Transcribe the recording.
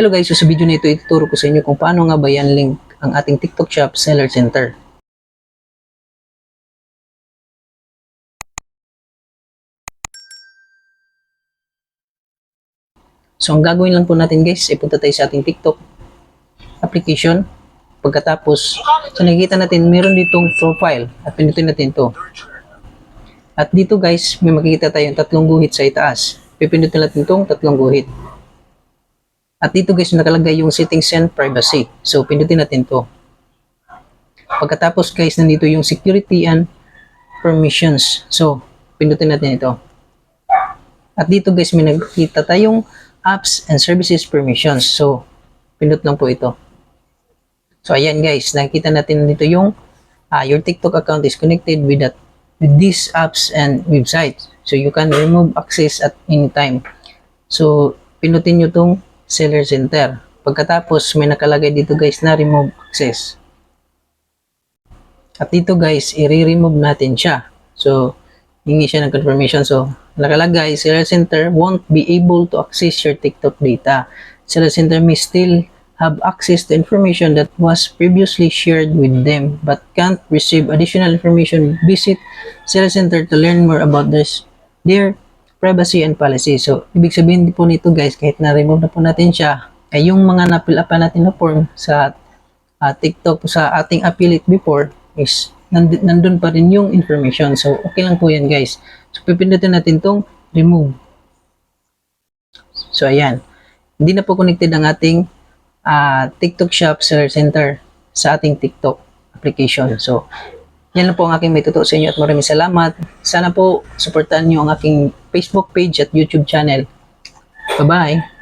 Hello guys, so sa video na ito, ituturo ko sa inyo kung paano nga ba yan link ang ating TikTok Shop Seller Center. So ang gagawin lang po natin guys, ay punta tayo sa ating TikTok application. Pagkatapos, so nakikita natin meron ditong profile at pinutin natin to. At dito guys, may makikita tayong tatlong guhit sa itaas. Pipindutin natin itong tatlong guhit. At dito guys, nakalagay yung settings and privacy. So pindutin natin to. Pagkatapos guys, nandito yung security and permissions. So pindutin natin ito. At dito guys, may nakikita tayong apps and services permissions. So pindut lang po ito. So ayan guys, nakikita natin dito yung your TikTok account is connected with these apps and websites. So you can remove access at any time. So pindutin nyo tong Seller Center. Pagkatapos may nakalagay dito guys na remove access. At dito guys, i-remove natin siya. So hingi siya ng confirmation. So nakalagay, Seller Center won't be able to access your TikTok data. Seller Center may still have access to information that was previously shared with them but can't receive additional information. Visit Seller Center to learn more about their privacy and policy. So, ibig sabihin po nito guys, kahit na-remove na po natin siya, ay yung mga na-fill up natin na form sa TikTok, sa ating affiliate before, is nandun pa rin yung information. So, okay lang po yan guys. So, pipindutin natin tong remove. So, ayan. Hindi na po connected ang ating TikTok Shop Seller Center sa ating TikTok application. So, yan lang po ang aking may tuturo sa inyo at maraming salamat. Sana po supportahan nyo ang aking Facebook page at YouTube channel. Bye-bye!